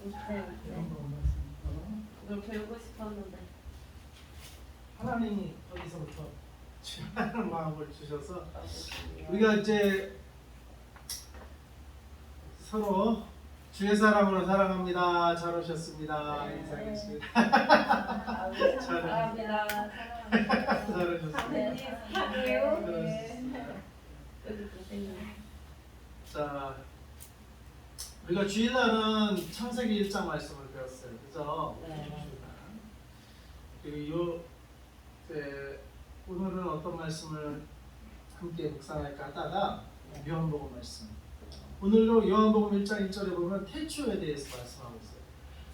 이걸 배우고 싶었는데 하나님이 여기서부터 주하는 마음을 주셔서 우리가 이제 서로 주의 사랑으로 사랑합니다. 잘 오셨습니다. 인사하겠습니다. 사랑합니다. 잘 오셨습니다. 자, 우리가 주일날은 창세기 1장 말씀을 배웠어요. 그죠? 그리고 오늘은 어떤 말씀을 함께 묵상할까 하다가 요한복음 말씀. 오늘도 요한복음 1장 1절에 보면 태초에 대해서 말씀하고 있어요.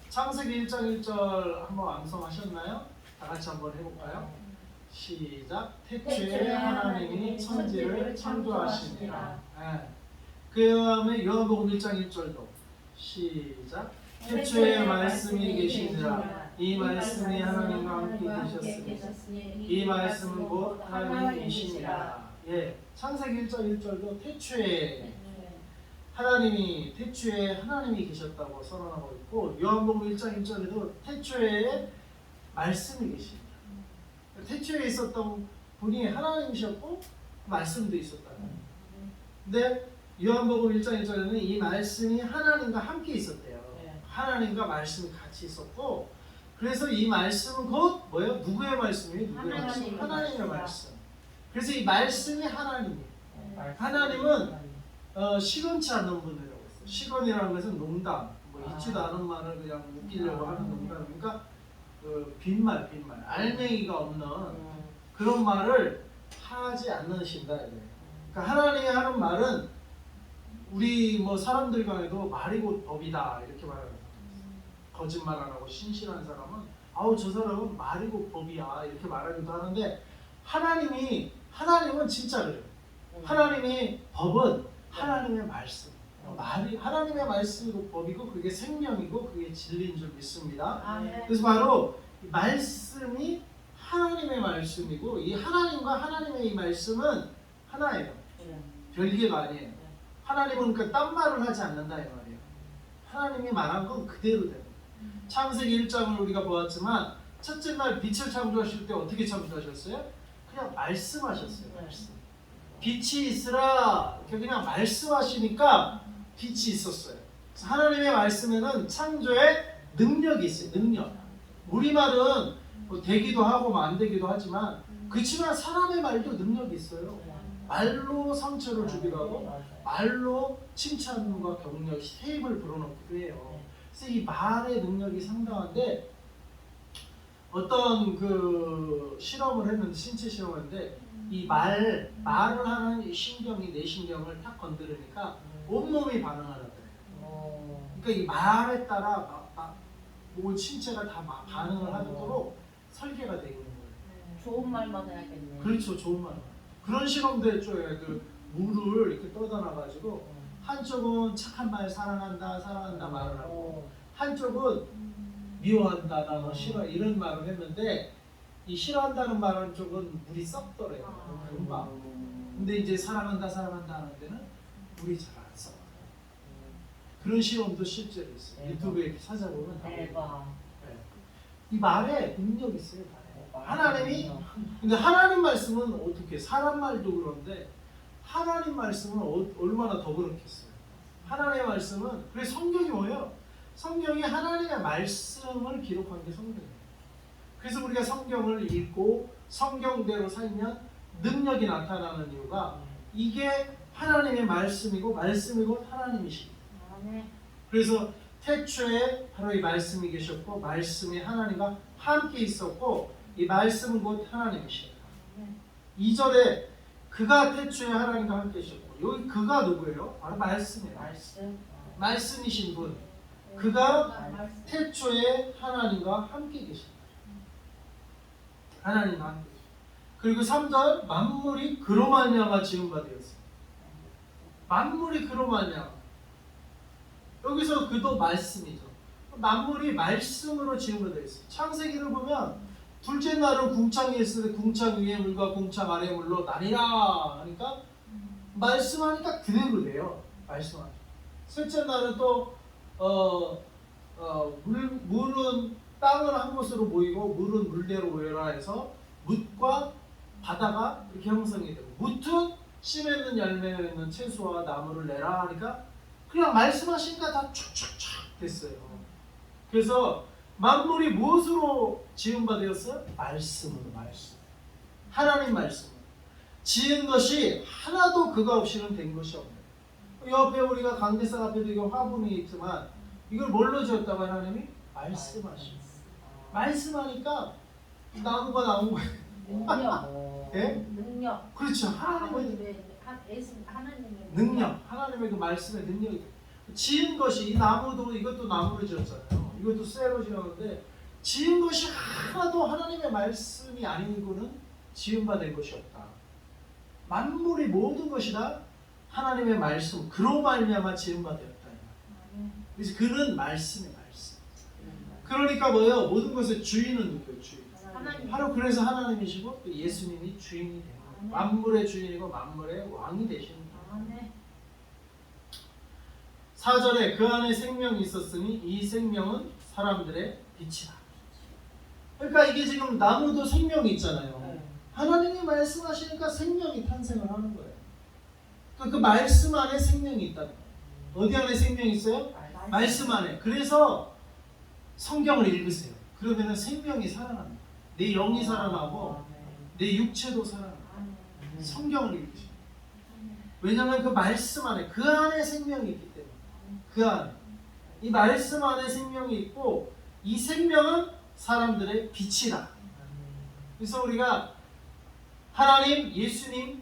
창세기 1장 1절 한번 암송하셨나요? 다 같이 한번 해볼까요? 시작. 태초에 하나님이 천지를 창조하시니라. 네. 그 다음에 요한복음 1장 1절도 시작. 태초에 말씀이 계시니라. 이 말씀이 하나님과 함께 계셨으니 이 말씀은 곧 하나님이시니라. 예, 창세기 1장 1절도 태초에 하나님이 태초에 하나님이 계셨다고 선언하고 있고 요한복음 1장 1절에도 태초에 말씀이 계십니다. 태초에 있었던 분이 하나님이셨고 말씀도 있었다는 거예요. 근데 요한복음 1장 1절에는 이 말씀이 하나님과 함께 있었대요. 하나님과 말씀이 같이 있었고 그래서 이 말씀은 곧 뭐예요? 누구의 말씀이에요? 누구의 말씀? 하나님의 말씀. 그래서 이 말씀이 하나님이에요. 하나님은 시건치 않는 분이라고 했어요. 시건이라는 것은 농담, 뭐 있지도 않은 말을 그냥 웃기려고 하는 농담이니까 빈말, 알맹이가 없는 그런 말을 하지 않으신다 이거예요. 그러니까 하나님이 하는 말은 우리 뭐 사람들 간에도 말이 곧 법이다 이렇게 말하는 거예요. 거짓말 안 하고 신실한 사람은 아우 저 사람은 말이 곧 법이야 이렇게 말하기도 하는데 하나님은 진짜 그래요. 하나님의 법은 하나님의 말씀. 말이 하나님의 말씀이고 법이고 그게 생명이고 그게 진리인 줄 믿습니다. 그래서 바로 말씀이 하나님의 말씀이고 이 하나님과 하나님의 이 말씀은 하나예요. 별개가 아니에요. 하나님은 그러니까 딴 말을 하지 않는다 이 말이에요. 하나님이 말한 건 그대로 됩니다. 창세기 1장을 우리가 보았지만 첫째 날 빛을 창조하실 때 어떻게 창조하셨어요? 그냥 말씀하셨어요. 말씀. 빛이 있으라 이렇게 그냥 말씀하시니까 빛이 있었어요. 하나님의 말씀에는 창조의 능력이 있어요. 능력. 우리말은 뭐 되기도 하고 뭐 안 되기도 하지만 그렇지만 사람의 말도 능력이 있어요. 말로 상처를 주기도 하고 말로 칭찬과 격려, 세입을 불어넣기도 해요. 그래서 이 말의 능력이 상당한데 어떤 그 실험을 했는데 신체 실험을 했는데 이 말을 하는 이 신경이 내 신경을 탁 건드리니까 온몸이 반응하더래요. 그러니까 이 말에 따라 온 신체가 다 반응을 하도록 설계가 되어 있는 거예요. 좋은 말만 해야겠네. 그렇죠, 좋은 말. 그런 실험도 했죠. 그 물을 이렇게 떠다 놔가지고 한쪽은 착한 말 사랑한다 말을 하고 한쪽은 미워한다 나 싫어 이런 말을 했는데 이 싫어한다는 말은 쪽은 물이 썩더래요. 금방. 근데 이제 사랑한다 하는 데는 물이 잘 안 썩어요. 그런 실험도 실제로 있어요. 유튜브에 찾아보면 다 보여요. 이 말에 능력이 있어요. 하나님이 근데 하나님 말씀은 어떻게 사람 말도 그런데 하나님 말씀은 얼마나 더 그렇겠어요. 하나님의 말씀은 그래서 성경이 뭐예요? 성경이 하나님의 말씀을 기록한 게 성경이에요. 그래서 우리가 성경을 읽고 성경대로 살면 능력이 나타나는 이유가 이게 하나님의 말씀이고 하나님이십니다. 그래서 태초에 바로 이 말씀이 계셨고 말씀이 하나님과 함께 있었고 이 말씀은 곧 하나님이십니다. 2절에 그가 태초에 하나님과 함께 계셨고 여기 그가 누구예요? 바로 말씀이에요. 말씀이신 분. 그가 태초에 하나님과 함께 계십니다. 하나님과 함께 계십니다. 그리고 3절 만물이 그로 말미암아 지은 바 되었습니다. 만물이 그로 말미암아. 여기서 그도 말씀이죠. 만물이 말씀으로 지은 바 되었습니다. 창세기를 보면 둘째 날은 궁창이 있을 때 궁창 위에 물과 궁창 아래 물로 나뉘라 하니까 말씀하니까 그대로 돼요. 말씀하니까. 셋째 날은 또 물은 땅은 한 곳으로 모이고 물은 물대로 모여라 해서 묻과 바다가 이렇게 형성이 되고 묻은 씨 맺는 열매 맺는 채소와 나무를 내라 하니까 그냥 말씀하시니까 다 촥촥촥 됐어요. 그래서 만물이 무엇으로 지은 바 되었어요? 말씀으로. 말씀. 하나님 말씀. 지은 것이 하나도 그가 없이는 된 것이 없네요. 옆에 우리가 강대상 앞에도 이거 화분이 있지만 이걸 뭘로 지었다고 하나님이? 말씀하시고. 말씀하니까 나무가 나온 거예요. 능력. 예? 능력. 그렇죠. 하나님의 능력. 하나님의 그 말씀의 능력이 지은 것이 이 나무도 이것도 나무로 지었잖아요. 이것도 쇠로 지었는데 지은 것이 하나도 하나님의 말씀이 아니고는 지은 바 된 것이 없다. 만물의 모든 것이 다 하나님의 말씀 그로 말미암아 지은 바 되었다. 그래서 그는 말씀의 말씀. 그러니까 뭐예요? 모든 것의 주인은 누구예요? 주인. 하나님. 바로 그래서 하나님이시고 또 예수님이 주인이 되는 거예요. 만물의 주인이고 만물의 왕이 되시는 거예요. 4절에 그 안에 생명이 있었으니 이 생명은 사람들의 빛이다. 그러니까 이게 지금 나무도 생명이 있잖아요. 하나님이 말씀하시니까 생명이 탄생을 하는 거예요. 그러니까 그 말씀 안에 생명이 있다는 거예요. 어디 안에 생명이 있어요? 말씀 안에. 그래서 성경을 읽으세요. 그러면 생명이 살아납니다. 내 영이 살아나고 내 육체도 살아납니다. 성경을 읽으세요. 왜냐하면 그 말씀 안에 그 안에 생명이 있기 때문에 그 안에 이 말씀 안에 생명이 있고 이 생명은 사람들의 빛이다. 그래서 우리가 하나님, 예수님을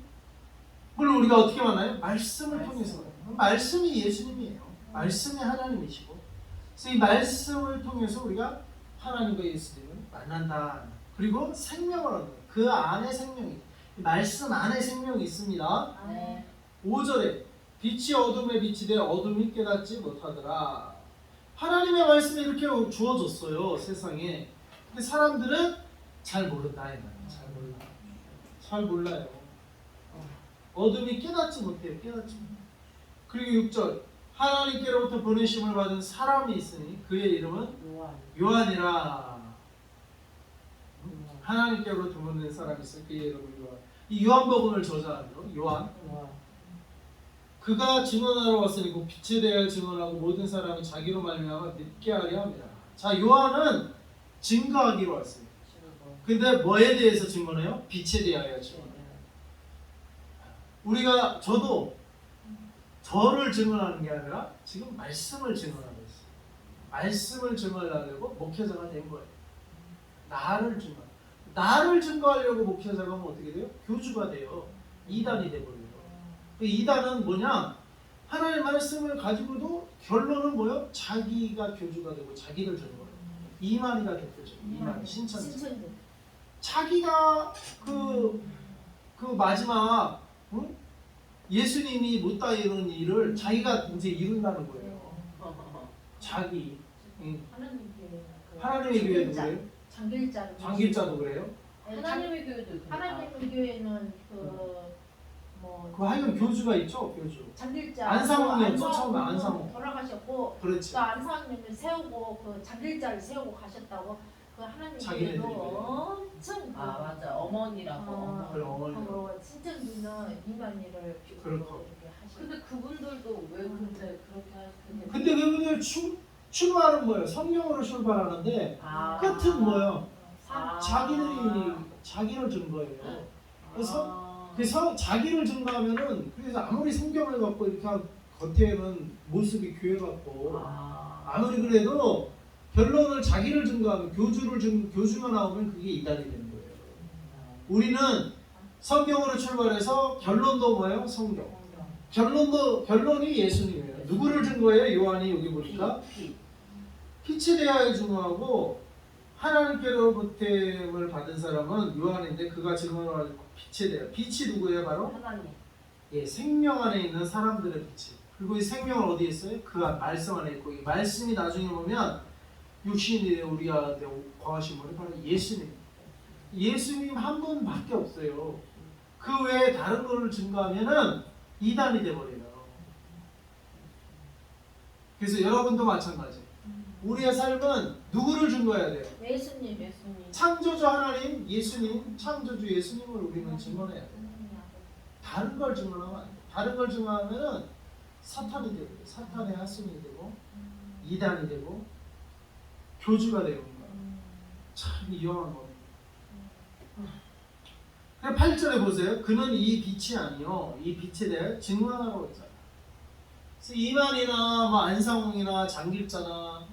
우리가 어떻게 만나요? 말씀을 통해서 만나요. 말씀이 예수님이에요. 말씀이 하나님이시고 그래서 이 말씀을 통해서 우리가 하나님과 예수님을 만난다. 그리고 생명을 얻는 거예요. 그 안에 생명이 말씀 안에 생명이 있습니다. 5절에 빛이 어둠에 빛이 되 어둠이 깨닫지 못하더라. 하나님의 말씀이 이렇게 주어졌어요. 세상에. 근데 사람들은 잘 모른다. 이 말이에요. 잘 몰라요. 어둠이 깨닫지 못해요. 깨닫지 못해요. 그리고 6절 하나님께로부터 보내심을 받은 사람이 있으니 그의 이름은 요한이라. 하나님께로부터 보낸 사람이 있으니 그의 이름은 요한. 이 요한복음을 저자한 요한. 그가 증언하러 왔으니 그 빛에 대하여 증언하고 모든 사람이 자기로 말미암아 믿게 하려 합니다. 자, 요한은 증거하기로 왔어요. 근데 뭐에 대해서 증언해요? 빛에 대하여 증언해요. 우리가 저도 저를 증언하는 게 아니라 지금 말씀을 증언하고 있어요. 말씀을 증언하려고 목회자가 된 거예요. 나를 증거하려고 목회자가 하면 어떻게 돼요? 교주가 돼요. 이단이 돼버려요. 그 이단은 뭐냐? 하나님의 말씀을 가지고도 결론은 뭐예요? 자기가 교주가 되고 자기를 증거해요. 이만희가 대표죠. 이만희 신천지. 자기가 그 마지막 예수님이 못다 이룬 일을 자기가 이제 이룬다는 거예요. 자기. 하나님의 교회도 그래요? 장길자도 그래요? 하나님의 교회도 하나님의 교회는 그 하여간 교주가 있죠, 교주. 장길자 안상홍이었죠, 처음에 안상홍. 돌아가셨고 그렇지. 또 안상홍님을 세우고 그 장길자를 세우고 가셨다고 그 하나님 자기네들이 교회도 그래요. 엄청 맞아. 어머니라고. 그래, 어머니. 신천지는 이만희를 그렇고. 이렇게 하시고. 근데 그분들도 왜 근데 그렇게 하시는데? 근데 그분들 출발은 뭐예요? 성경으로 출발하는데 끝은 뭐예요? 자기들이 자기를 증거해요. 그래서 자기를 증거하면은 그래서 아무리 성경을 갖고 이렇게 겉에는 모습이 교회 같고 아무리 그래도 결론을 자기를 증거하면 교주가 나오면 그게 이단이 되는 거예요. 우리는 성경으로 출발해서 결론도 뭐예요? 성경. 결론이 예수님이에요. 누구를 증거해요? 요한이 여기 보니까 빛에 대하여 증거하고 하나님께로부터 받은 사람은 요한인데 그가 증언하고 빛에 대하여. 빛이 누구예요? 바로 하나님. 예, 생명 안에 있는 사람들의 빛이. 그리고 이 생명은 어디에 있어요? 그 말씀 안에 있고 이 말씀이 나중에 보면 육신이 우리한테 거하신 분이 바로 예수님. 예수님 한 분밖에 없어요. 그 외에 다른 거를 증거하면은 이단이 돼버려요. 그래서 여러분도 마찬가지. 우리의 삶은 누구를 증거해야 돼요? 예수님. 예수님. 창조주 하나님, 예수님, 창조주 예수님을 우리는 증언해야 돼요. 다른 걸 증언하면 안 돼요. 다른 걸 증언하면은 사탄이 되고, 사탄의 하승이 되고, 이단이 되고, 교주가 되는 거예요. 참 위험한 겁니다. 그럼 8절에 보세요. 그는 이 빛이 아니요, 이 빛에 대해 증언하라고 했잖아요. 그래서 이만이나 뭐 안상홍이나 장길자나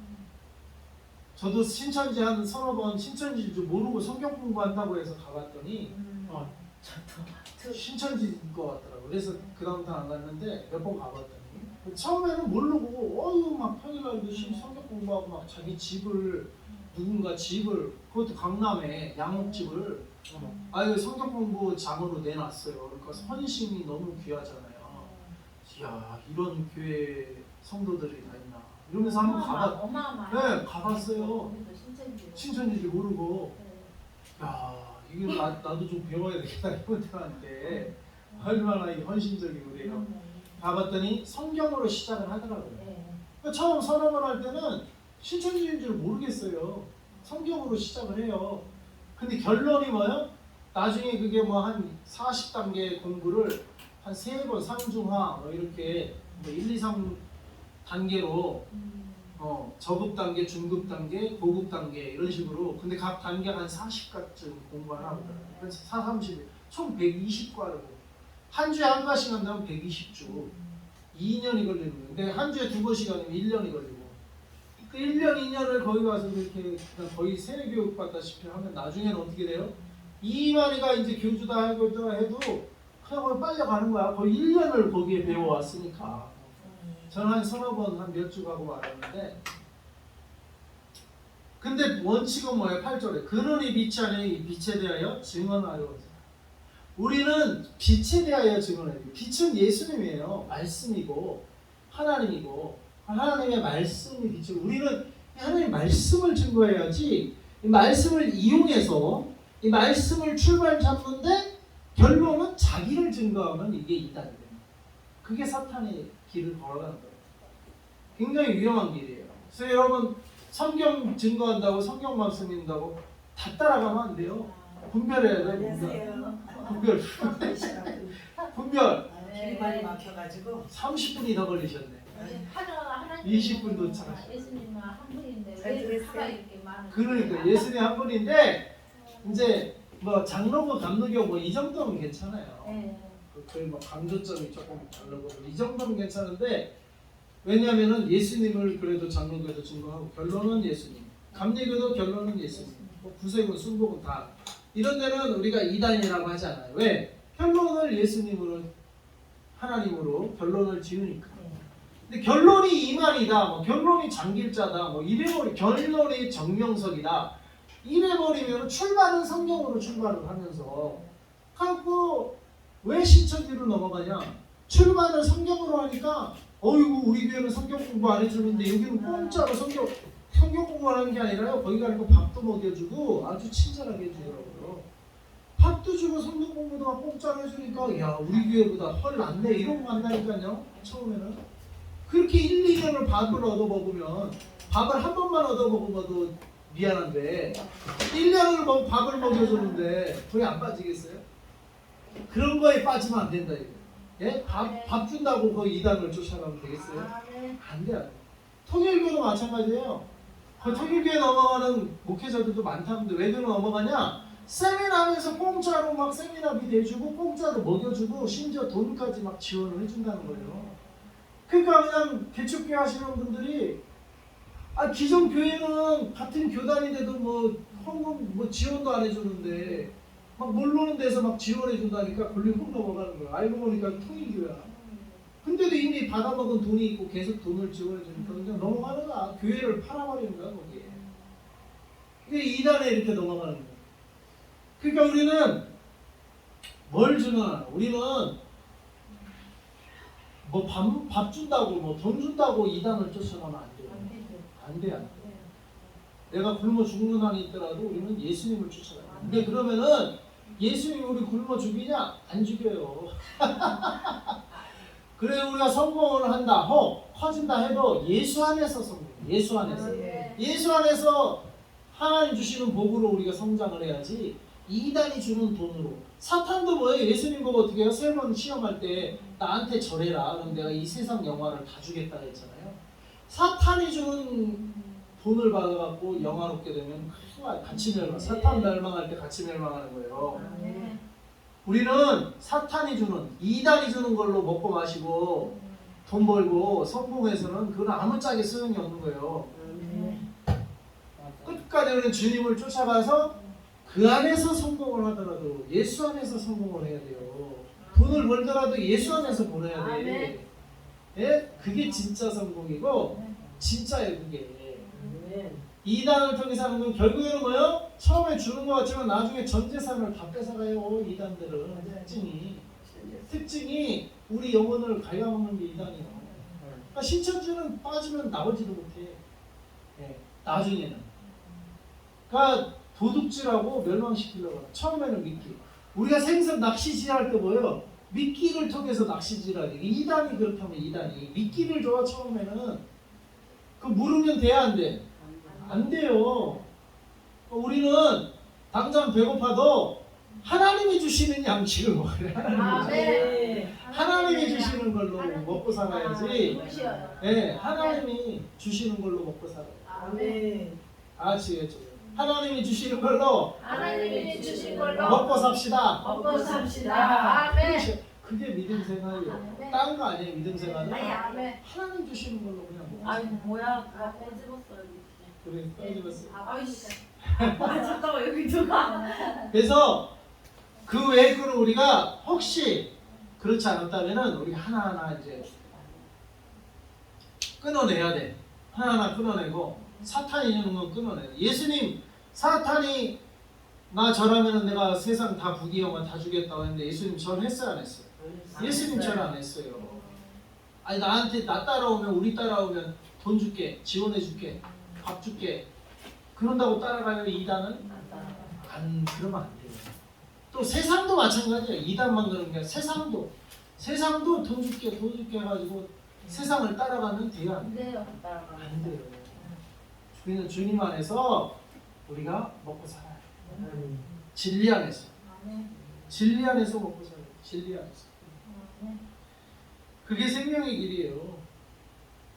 저도 신천지 한 서너 번 신천지인 줄 모르고 성경 공부한다고 해서 가봤더니 저도. 신천지인 것 같더라고요. 그래서 그 다음부터 안 갔는데 몇 번 가봤더니 처음에는 모르고 어휴 막 평일날도 성경 공부하고 막 자기 집을 누군가 집을 그것도 강남에 양옥집을 아유 성경 공부 장으로 내놨어요. 그러니까 헌신이 너무 귀하잖아요. 이야 이런 교회 성도들이 다 있나 이러면서 한번 어마어마해. 네, 가봤어요. 신천지를 모르고 야 이게 나도 좀 배워야 되겠다 이분들한테 얼마나 이 헌신적이고 그래요. 가봤더니 성경으로 시작을 하더라고요. 그러니까 처음 선언을 할 때는 신천지인 줄 모르겠어요. 성경으로 시작을 해요. 근데 결론이 뭐예요? 나중에 그게 뭐 한 40단계 공부를 한 3번 상중하 뭐 이렇게 뭐 1, 2, 3 단계로 저급 단계, 중급 단계, 고급 단계 이런 식으로 근데 각 단계가 한 40과쯤 공부하나 보더라고요. 그래서 4, 30, 총 120과를 한 주에 한 과씩 한다면 120주 2년이 걸리는 거예요. 근데 한 주에 2번씩 하면 1년이 걸리고 그 1년, 2년을 거기 가서 이렇게 거의 세뇌교육 받다시피 하면 나중에는 어떻게 돼요? 이만희가 이제 교주다 해도 그냥 거기 빨려가는 거야. 거의 1년을 거기에 배워왔으니까. 저는 한 서너 번 한 몇 주 가고 말았는데 근데 원칙은 뭐예요? 8절에 그는 이 빛이 아니요 이 빛에 대하여 증언하려고 했어요. 우리는 빛에 대하여 증언해요. 빛은 예수님이에요. 말씀이고 하나님이고 하나님의 말씀이 빛이고 우리는 하나님의 말씀을 증거해야지 이 말씀을 이용해서 이 말씀을 출발 잡는데 결론은 자기를 증거하면 이게 이단이 됩니다. 그게 사탄의 길을 걸어가는 거예요. 굉장히 위험한 길이에요. 그래서 여러분 성경 증거한다고 성경 말씀 읽는다고 다 따라가면 안 돼요. 분별해야 돼요. 분별. 길이 많이 막혀가지고 30분이 더 걸리셨네. 하나님 20분도 차가시고. 예수님은 한 분인데 잘 왜 들었어요. 다가 이렇게 많은 그러니까 예수님 한 분인데 이제 뭐 장로교, 감로교 뭐 이 정도면 괜찮아요. 거의 뭐 강조점이 조금 다르고 이 정도는 괜찮은데 왜냐하면은 예수님을 그래도 장로교에서 증거하고 결론은 예수님, 감리교도 결론은 예수님, 뭐 구세군, 순복은 다 이런 데는 우리가 이단이라고 하잖아요. 왜? 결론을 예수님으로 하나님으로 결론을 지으니까. 근데 결론이 이만이다, 뭐 결론이 장길자다, 뭐 이래버리 결론이 정명석이다. 이래버리면 출발은 성경으로 출발을 하면서 갖고 왜 신천지로 넘어가냐? 출발을 성경으로 하니까 어이구 우리 교회는 성경 공부 안 해주는데 여기는 공짜로 성경 공부하는 게 아니라요. 거기 가니까 밥도 먹여주고 아주 친절하게 해주더라고요. 밥도 주고 성경 공부도 막 공짜로 해주니까 야 우리 교회보다 헐 낫네 이런 거 한다니까요. 처음에는 그렇게 1, 2년을 밥을 얻어 먹으면 밥을 한 번만 얻어 먹어봐도 미안한데 1년을 밥을 먹여주는데 거의 안 빠지겠어요? 그런 거에 빠지면 안 된다 이거. 예? 밥 준다고 거의 이단을 쫓아가면 되겠어요? 안 돼요. 통일교도 마찬가지예요. 그 통일교에 넘어가는 목회자들도 많다는데 왜 그런 넘어가냐? 세미나하면서 공짜로 막 세미나비 내주고 공짜로 먹여주고 심지어 돈까지 막 지원을 해준다는 거예요. 그러니까 그냥 개척교회 하시는 분들이 기존 교회는 같은 교단인데도 뭐 헌금 뭐 지원도 안 해주는데 막 모르는 데서 막 지원해 준다니까 걸리고 넘어가는 거야. 알고 보니까 통일교회야. 근데도 이미 받아먹은 돈이 있고 계속 돈을 지원해 주니까 그냥 넘어가는 거야. 교회를 팔아버리는 거야 거기에. 이게 2단에 이렇게 넘어가는 거야. 그러니까 우리는 뭘 주나? 우리는 뭐 밥 준다고 뭐 돈 준다고 2단을 쫓아가면 안 돼요. 안 돼, 안 돼. 내가 굶어 죽는 한이 있더라도 우리는 예수님을 쫓아가요. 근데 그러면은 예수님이 우리 굶어 죽이냐? 안 죽여요. 그래 우리가 성공을 한다, 커진다 해도 예수 안에서 성공. 예수 안에서. 네. 예수 안에서 하나님 주시는 복으로 우리가 성장을 해야지 이단이 주는 돈으로. 사탄도 뭐예요? 예수님 보고 어떻게 해요? 세 번 시험할 때 나한테 절해라. 그럼 내가 이 세상 영화를 다 주겠다 했잖아요. 사탄이 주는 돈을 받아갖고 영화롭게 되면 같이 멸망. 사탄 멸망할 때 같이 멸망하는 거예요. 네. 우리는 사탄이 주는, 이단이 주는 걸로 먹고 마시고 돈 벌고 성공해서는 그건 아무짝에 소용이 없는 거예요. 끝까지 우리는 주님을 쫓아가서 그 안에서 성공을 하더라도 예수 안에서 성공을 해야 돼요. 돈을 벌더라도 예수 안에서 벌어야 돼. 예? 그게 진짜 성공이고 진짜예요 그게. 이단을 통해서 하는 건 결국에는 뭐예요? 처음에 주는 것 같지만 나중에 전 재산을 다 뺏어가요. 이단들은 특징이 우리 영혼을 갉아먹는 게 이단이에요. 그러니까 신천지는 빠지면 나오지도 못해. 예, 나중에는. 그러니까 도둑질하고 멸망시키려고 해요. 처음에는 미끼. 우리가 생선 낚시질할 때 뭐예요? 미끼를 통해서 낚시질하는 이단이 그렇다면 이단이 미끼를 줘. 처음에는 그 물으면 돼야 안 돼? 안 돼요. 우리는 당장 배고파도 하나님이 주시는 양식을 먹어야 하나님이, 하나님이 주시는 걸로 먹고 살아야지. 네, 하나님이 주시는 걸로 먹고 살아요. 아시겠죠? 하나님이 주시는 걸로 하나님이 주신 걸로 먹고 삽시다. 먹고 삽시다. 아멘. 그게 믿음 생활이에요. 아멘. 다른 거 아니에요. 믿음 생활은 아멘. 하나님 주시는 걸로 그냥 먹고 아이 살아요. 뭐야 그거 빼집었어요 그래 따지면서. 아 잠깐만 여기 누가 그래서 그 외의 거는 우리가 혹시 그렇지 않았다면은 우리 하나하나 이제 끊어내야 돼. 하나하나 끊어내고 사탄이 있는 건 끊어내야 돼. 예수님 사탄이 나 절하면은 내가 세상 다 부귀영화 다 주겠다고 했는데 예수님 절했어요 안 했어요? 예수님 절 안 했어요. 아니 나한테 나 따라오면 우리 따라오면 돈 줄게 지원해 줄게 밥 줄게 그런다고 따라가요 이단은? 안 그러면 안 돼요. 또 세상도 마찬가지예요. 이단만 그런 게 아니라 세상도 돈 줄게 해가지고 세상을 따라가면 돼요 안 돼요? 안 돼요. 우리는 주님 안에서 우리가 먹고 살아요. 진리 안에서 진리 안에서 먹고 살아요. 진리 안에서 그게 생명의 길이에요.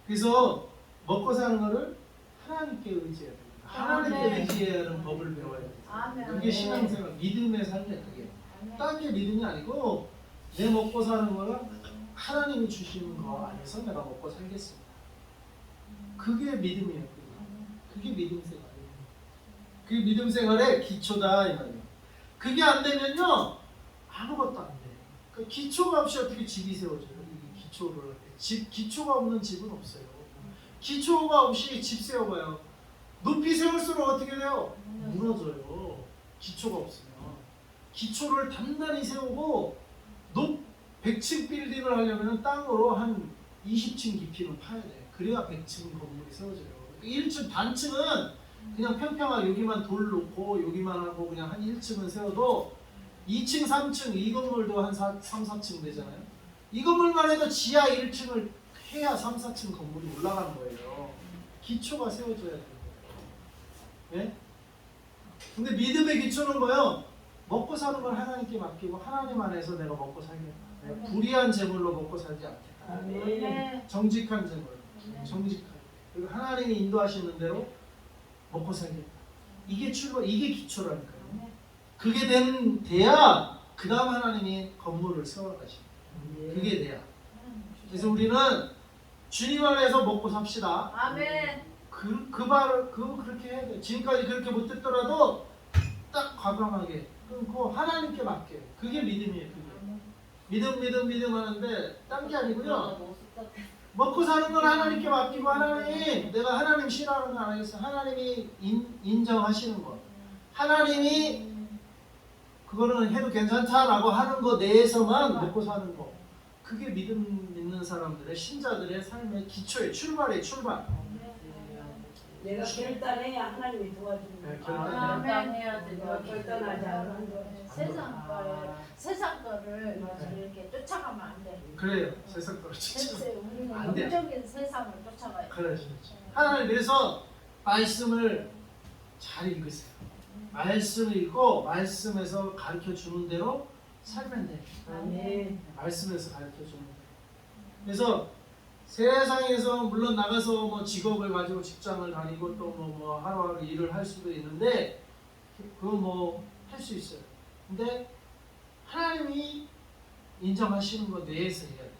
그래서 먹고 사는 거를 하나님께 의지해야 됩니다. 하나님께 의지해야 하는 법을 배워야 돼요. 그게 신앙생활, 믿음의 삶이에요. 그게 딴 게 믿음이 아니고 내 먹고 사는 거는 하나님이 주시는 거 안에서 내가 먹고 살겠습니다. 그게 믿음이에요. 그게 믿음 생활이에요. 그게 믿음 생활의 기초다 이 말이에요. 그게 안 되면요 아무것도 안 돼요. 그 기초가 없이 어떻게 집이 세워져요? 이 기초를 할 때. 기초가 없는 집은 없어요. 기초가 없이 집 세워봐요. 높이 세울수록 어떻게 돼요? 무너져요. 기초가 없으면. 기초를 단단히 세우고 100층 빌딩을 하려면 땅으로 한 20층 깊이는 파야 돼. 그래야 100층 건물이 세워져요. 1층 반층은 그냥 평평하게 여기만 돌 놓고 여기만 하고 그냥 한 1층은 세워도 2층, 3층 이 건물도 한 3, 4층 되잖아요. 이 건물만 해도 지하 1층을 해야 3, 4층 건물이 올라가는 거예요. 기초가 세워져야 되는 거예요. 네? 근데 믿음의 기초는 뭐예요? 먹고 사는 걸 하나님께 맡기고 하나님 안에서 내가 먹고 살겠다. 내가 불의한 재물로 먹고 살지 않겠다. 정직한 재물, 정직하게. 그리고 하나님이 인도하시는 대로 먹고 살겠다. 이게 출발, 이게 기초라니까요. 그게 돼야 그 다음 하나님이 건물을 세워가십니다. 그게 돼야. 그래서 우리는 주님 안에서 먹고 삽시다. 아멘. 그거 그렇게 해야 돼. 지금까지 그렇게 못했더라도 딱 과감하게 끊고 하나님께 맡겨. 그게 믿음이에요. 그게. 믿음 하는데 딴 게 아니고요. 먹고 사는 건 하나님께 맡기고 하나님 내가 하나님 싫어하는 거 안 하겠어. 하나님이 인정하시는 거. 하나님이 그거는 해도 괜찮다라고 하는 거 내에서만 먹고 사는 거. 그게 믿음 있는 사람들의 신자들의 삶의 기초의 출발이에요. 출발. 내가 결단해야 하나님이 도와주는 네, 거야. 결단해야 돼. 결단하지 않는 거. 세상 거를 맞아. 이렇게 쫓아가면 안 돼. 그래요. 세상 거로 진짜. 우리는 안 돼. 영적인 세상을 쫓아가야 돼. 그렇죠. 하나님 그래서 말씀을 잘 읽으세요. 말씀을 읽고 말씀에서 가르쳐 주는 대로 살면 돼. 아멘. 말씀에서 가르쳐 주는 대 그래서 세상에서 물론 나가서 뭐 직업을 가지고 직장을 다니고 또 뭐 하루하루 일을 할 수도 있는데 그거 뭐 할 수 있어요. 근데 하나님이 인정하시는 거 내에서 해야 돼.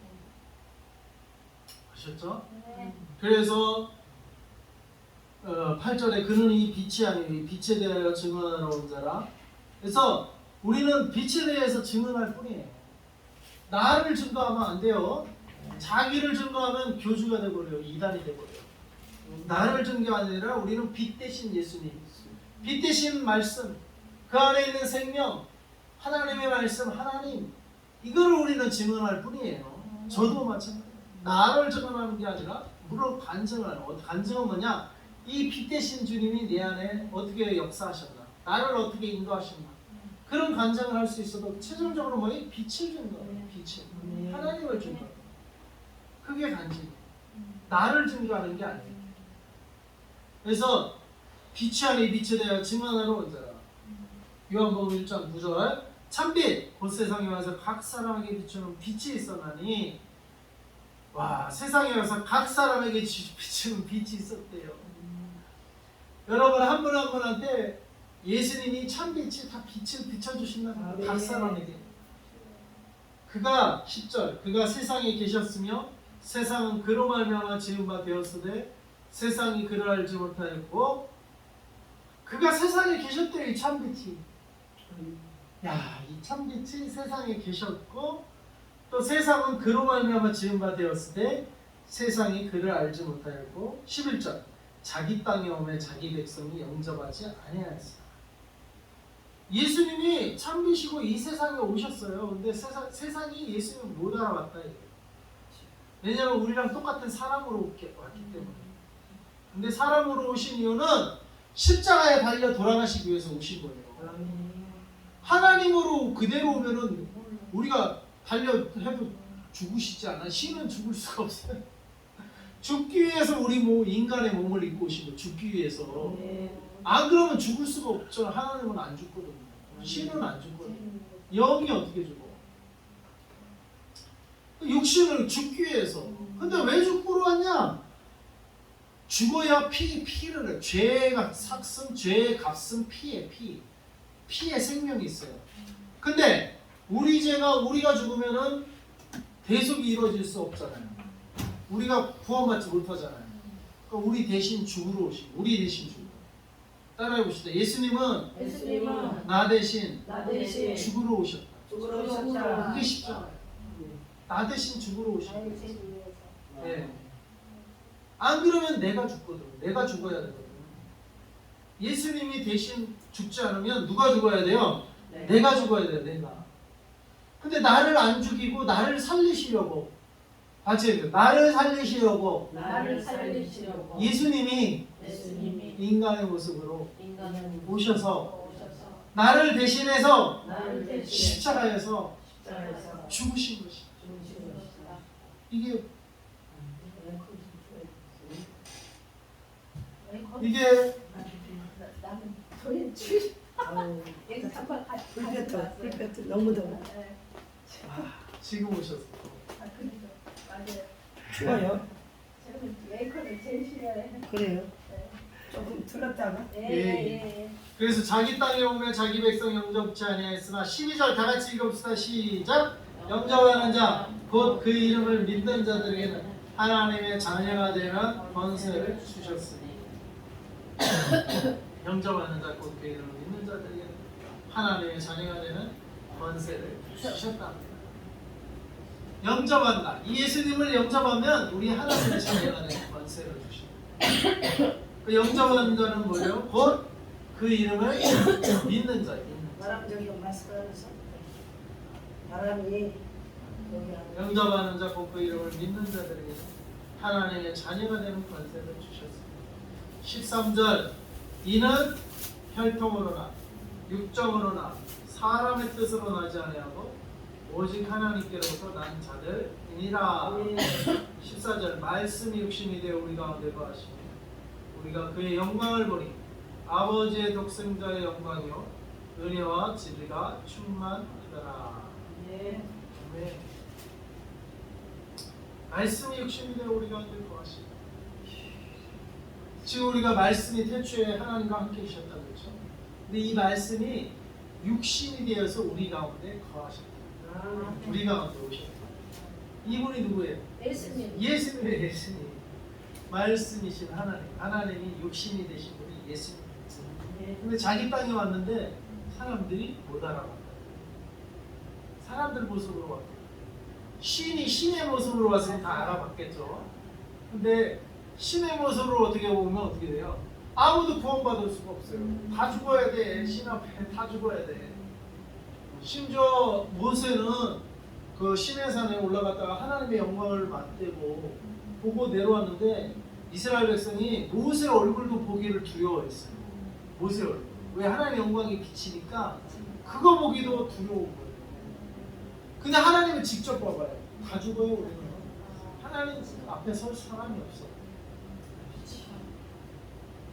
아셨죠? 네. 그래서 8절에 그는 이 빛이 아니니 빛에 대하여 증언하러 온 자라. 그래서 우리는 빛에 대해서 증언할 뿐이에요. 나를 증거하면 안 돼요. 자기를 증거하면 교주가 되버려요. 이단이 되버려요. 나를 증거가 아니라 우리는 빛 대신 예수님, 빛 대신 말씀, 그 안에 있는 생명, 하나님의 말씀, 하나님, 이거를 우리는 증언할 뿐이에요. 저도 마찬가지예요. 나를 증언하는 게 아니라 물론 간증을 하는 거예요. 간증은 뭐냐? 이 빛 대신 주님이 내 안에 어떻게 역사하셨나, 나를 어떻게 인도하셨나, 그런 간증을 할 수 있어도 최종적으로 뭐예요? 빛을 증거해요. 빛을, 하나님을 증거해요. 그게 간증이에요. 나를 증거하는 게 아니에요. 그래서 빛이 아니 빛에 대하여 증언하러 온 자라. 요한복음 1장 9절 참빛 곧 세상에 와서 각 사람에게 비추는 빛이 있었나니, 와, 세상에 와서 각 사람에게 비추는 빛이 있었대요. 여러분 한 분 한 분한테 예수님이 참빛이 다 빛을 비춰주신다는 거예요. 각 사람에게. 그가 10절 그가 세상에 계셨으며 세상은 그로 말미암아 지은 바 되었으되 세상이 그를 알지 못하였고, 그가 세상에 계셨대요. 이 참빛이. 야, 이 참빛이 세상에 계셨고 또 세상은 그로 말미암아 지은 바 되었으되 세상이 그를 알지 못하였고, 11절 자기 땅에 오매 자기 백성이 영접하지 아니하였으나. 예수님이 참빛이고 이 세상에 오셨어요. 근데 세상이 예수님을 못 알아봤다 이거예요. 왜냐하면 우리랑 똑같은 사람으로 왔기 때문에. 근데 사람으로 오신 이유는 십자가에 달려 돌아가시기 위해서 오신 거예요. 하나님으로 그대로 오면은 우리가 달려 해도 죽으시지 않아. 신은 죽을 수가 없어요. 죽기 위해서 우리 인간의 몸을 입고 오신 거예요. 죽기 위해서. 안 그러면 죽을 수가 없죠. 하나님은 안 죽거든요. 신은 안 죽거든요. 영이 어떻게 죽어? 육신을 죽기 위해서. 근데 왜 죽으러 왔냐? 죽어야 피를 해. 죄가 삭슨, 죄의 값은 피에 피. 피에 생명이 있어요. 근데 우리가 죽으면은 대속이 이루어질 수 없잖아요. 우리가 구원받지 못하잖아요. 그러니까 우리 대신 죽으러 오신, 우리 대신 죽으러. 따라해 봅시다. 예수님은 나 대신 죽으러 오셨다. 죽으러 오셨다. 그게 쉽잖아요. 나 대신 죽으러 오셨다. 네. 안 그러면 내가 죽거든. 내가 죽어야 되거든. 예수님이 대신 죽지 않으면 누가 죽어야 돼요? 네. 내가 죽어야 돼요. 내가. 근데 나를 안 죽이고 나를 살리시려고, 같이 해요. 나를 살리시려고 예수님이 인간의 모습으로 오셔서 나를 대신해서 십자가에서 죽으신 것이. 이게 나는 도인줄 불볕 너무 더워. 지금 오셨어. 맞아요. 추워요. 저는 메이커를 제일 싫어해. 그래요. 조금 틀었다가. 예. 그래서 자기 땅에 오면 자기 백성 영접치 아니하였으나, 12절 다 같이 읽읍시다. 시작. 영접하는 자 곧 그 이름을 믿는 자들에게는 하나님의 자녀가 되는 권세를 주셨으니. 영접하는 자 곧 그 이름을 믿는 자들에게는 하나님의 자녀가 되는 권세를 주셨다. 영접한다. 이 예수님을 영접하면 우리 하나님의 자녀가 되는 권세를 주십니다. 그 영접하는 자는 뭐예요? 곧 그 이름을 믿는 자예요. 바람 저기 마스크하면서 바람이 영접하는 자 곧 그 이름을 믿는 자들에게 하나님의 자녀가 되는 권세를 주셨습니다. 13절 이는 혈통으로나 육정으로나 사람의 뜻으로 나지 아니하고 오직 하나님께로부터 난 자들이니라. 14절 말씀이 육신이 되어 우리 가운데 거하시며 우리가 그의 영광을 보니 아버지의 독생자의 영광이요 은혜와 진리가 충만하더라. 네. 아멘. 말씀이 육신이 되어 우리 가운데 거하시며 지금 우리가 말씀이 태초에 하나님과 함께 계셨다고 했죠. 근데 이 말씀이 육신이 되어서 우리 가운데 거하셨다. 우리 가운데 오셨다. 이분이 누구예요? 예수님. 예수님이에요. 예수님. 말씀이신 하나님. 하나님이 육신이 되신 분이 예수님. 근데 자기 땅에 왔는데 사람들이 못 알아봤다. 사람들 모습으로 왔다. 신이 신의 모습으로 왔으면 다 알아봤겠죠. 근데 신의 모습으로 어떻게 보면 어떻게 돼요? 아무도 구원받을 수가 없어요. 다 죽어야 돼. 신 앞에 다 죽어야 돼. 심지어 모세는 그 신의 산에 올라갔다가 하나님의 영광을 맞대고 보고 내려왔는데 이스라엘 백성이 모세 얼굴도 보기를 두려워했어요. 모세 얼굴. 왜? 하나님의 영광이 비치니까 그거 보기도 두려운 거예요. 근데 하나님은 직접 봐봐요. 다 죽어요. 우리는. 하나님 앞에 설 사람이 없어.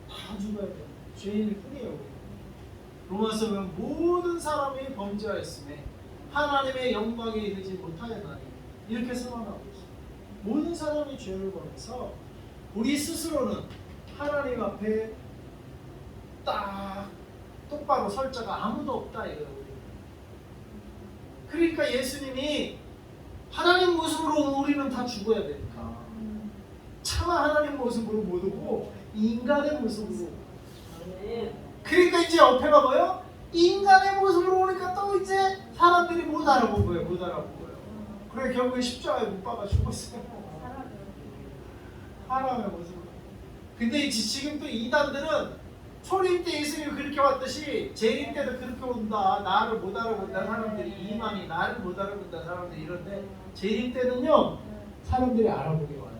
다 죽어야 돼. 죄인일 뿐이에요. 우리. 로마서 보면 모든 사람이 범죄하였음에 하나님의 영광에 이르지 못하였나니 이렇게 선언하고 있어요. 모든 사람이 죄를 범해서 우리 스스로는 하나님 앞에 딱 똑바로 설 자가 아무도 없다 이거예요. 그러니까 예수님이 하나님 모습으로 우리는 다 죽어야 되니까 차마 하나님 모습으로 못 오고 인간의 모습으로. 그러니까 이제 어폐가 뭐예요? 인간의 모습으로 오니까 또 이제 사람들이 못 알아본 거예요. 못 알아본 거예요. 그래 결국에 십자가에 못 박아 죽었어요. 사람의 모습으로. 근데 지금 또 이단들은 초림 때 예수님이 그렇게 왔듯이 재림 때도 그렇게 온다. 나를 못 알아본다 사람들이. 이만이 나를 못 알아본다 사람들이 이런데 재림 때는요 사람들이 알아보게 와요.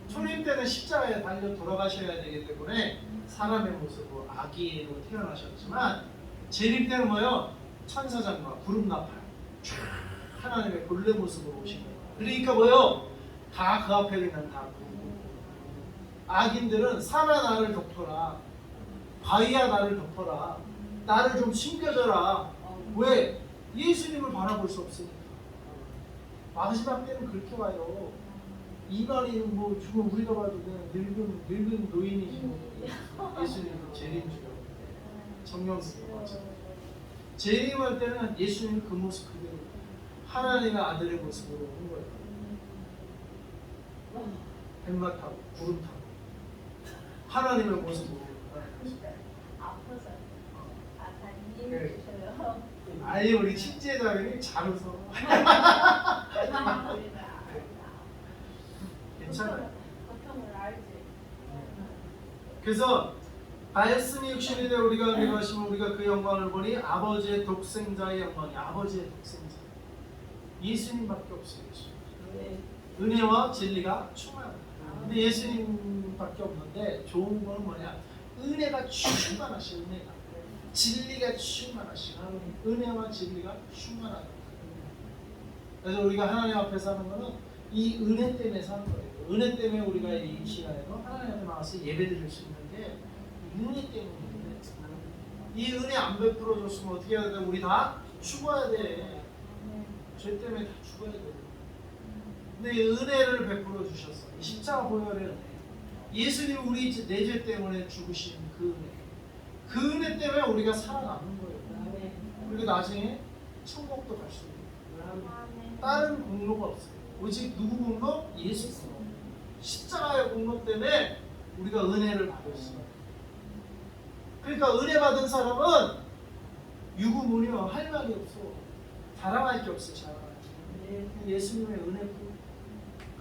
초림 때는 십자가에 달려 돌아가셔야 되기 때문에 사람의 모습으로 아기로 태어나셨지만 재림 때는 뭐예요? 천사장과 구름 나팔 하나님의 본래 모습으로 오신 거예요. 그러니까 뭐예요? 다 그 앞에 있는 다 악인들은 사나 나를 덮어라, 바위야 나를 덮어라, 나를 좀 숨겨줘라. 왜? 예수님을 바라볼 수 없으니까. 마지막 때는 그렇게 와요. 이만희는 뭐 지금 우리가 봐도 그냥 늙은 노인이지 뭐. 예수님은 재림주요. 정명스러워 맞아. 재림할 때는 예수님 그 모습 그대로 하나님의 아들의 모습으로 오는 거예요. 백마 타고 구름 타고 하나님의 모습으로. 아파서 다 그래. 이해해 주셔요. 아예 우리 친제자들이 잘 웃어. 괜찮아요. 고통을 알지. 그래서 말씀이 육신이 되어 우리가 믿으시면 우리가 그 영광을 보니 아버지의 독생자의 영광이. 아버지의 독생자 예수님밖에 없어요. 은혜와 진리가 충만합니다. 근데 예수님밖에 없는데 좋은 건 뭐냐? 은혜가 충만하시. 은혜가 진리가 충만하시. 은혜와 진리가 충만하다. 그래서 우리가 하나님 앞에 사는 거는 이 은혜 때문에 사는 거예요. 은혜 때문에 우리가 이 시간에도 하나님 앞에 나와서 예배드릴 수 있는 게 은혜 때문에. 이 은혜 안 베풀어 줬으면 어떻게 해야 돼? 우리 다 죽어야 돼. 죄 때문에 다 죽어야 돼. 근데 이 은혜를 베풀어 주셨어. 십자가 보혈의 은혜. 예수님 우리 내 죄 때문에 죽으신 그 은혜. 그 은혜 때문에 우리가 살아남는 거예요. 그리고 나중에 천국도 갈 수 있는 거예요. 다른 공로가 없어요. 오직 누구 공로? 예수 공로. 십자가의 공로 때문에 우리가 은혜를 받을 수 있어요. 그러니까 은혜 받은 사람은 유구무녀 할 말이 없어. 자랑할 게 없어. 자랑할 게. 예수님의 은혜.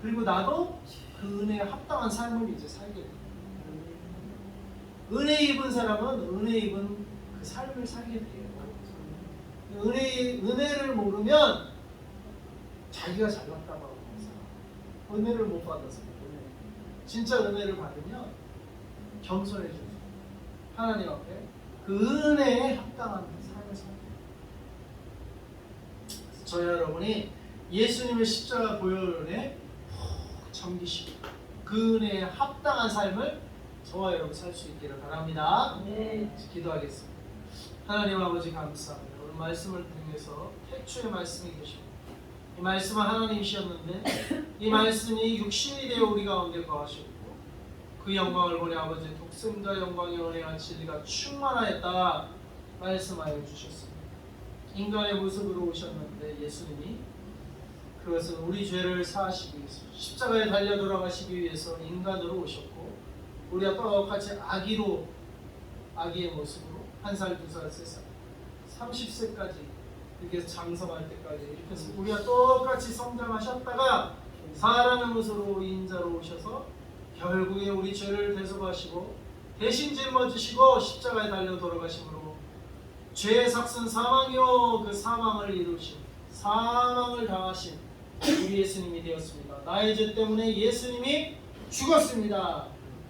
그리고 나도 그 은혜에 합당한 삶을 이제 살게 돼. 은혜 입은 사람은 은혜 입은 그 삶을 살게 돼요. 은혜를 모르면 자기가 잘났다고 하고 은혜를 못 받아서. 진짜 은혜를 받으면 겸손해져서 하나님 앞에 그 은혜에 합당한 삶을 살아요. 저희 여러분이 예수님의 십자가 보혈 은혜에 푹 잠기시고 그 은혜에 합당한 삶을 저와 여러분 살 수 있기를 바랍니다. 네. 기도하겠습니다. 하나님 아버지 감사합니다. 오늘 말씀을 통해서 태초의 말씀이 계시고 이 말씀은 하나님이셨는데 이 말씀이 육신이 되어 우리 가운데 거하시고 그 영광을 보니 아버지의 독생자 영광의 은혜와 진리가 충만하였다 말씀하여 주셨습니다. 인간의 모습으로 오셨는데 예수님이 그것은 우리 죄를 사하시기 위해서 십자가에 달려 돌아가시기 위해서 인간으로 오셨고 우리와 똑같이 아기의 모습으로 1살, 2살, 3살, 30세까지 이렇게 장성할 때까지 이렇게 해서 우리와 똑같이 성장하셨다가 사람의 모습으로 인자로 오셔서 결국에 우리 죄를 대속하시고 대신 짊어지시고 십자가에 달려 돌아가심으로 죄의 삭슨 사망이요 그 사망을 이루신 사망을 당하신 우리 예수님이 되었습니다. 나의 죄 때문에 예수님이 죽었습니다.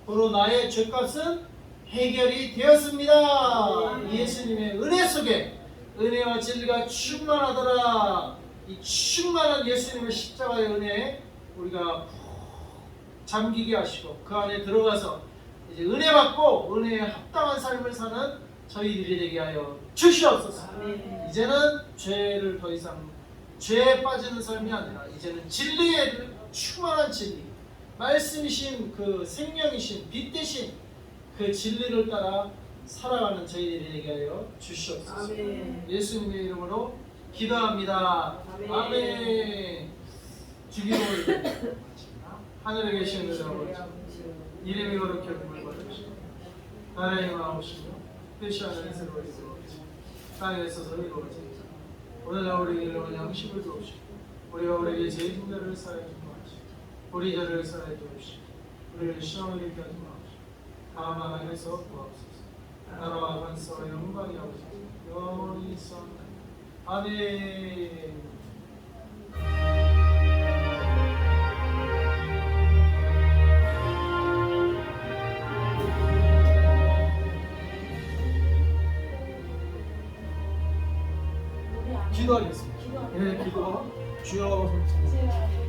바로 나의 죄값은 해결이 되었습니다. 예수님의 은혜 속에 은혜와 진리가 충만하더라. 이 충만한 예수님의 십자가의 은혜에 우리가 잠기게 하시고 그 안에 들어가서 이제 은혜 받고 은혜에 합당한 삶을 사는 저희들이 되게 하여 주시옵소서. 이제는 죄를 더 이상 죄에 빠지는 삶이 아니라 이제는 진리에 충만한 진리, 말씀이신 그 생명이신 빛 대신 그 진리를 따라 살아가는 저희들이 되게 하여 주시옵소서. 아멘. 예수님의 이름으로 기도합니다. 아멘. 아멘. 주기도를 드립니다. 하늘에 계신 우리 아버지, 이름이 거룩히 여김을 받으시고 나라의 마음이시며 뜻이 하늘에서로 이루어지고 땅에 있어서 이루어지고 오늘날 우리에게 일용할 양식을 주옵시고 우리가 우리에게 죄 진 자를 사하여 주옵시고 우리 죄를 사하여 주옵시고 우리를 시험에 들게 하지 마옵시고 다만 안에서 구하옵소서. 나라와 권세와 영광이 아버지 영원히 있사옵나이다. 아멘. 우리 안 기도하겠습니다. 기도하겠습니다. 예, 기도. 주여. 제가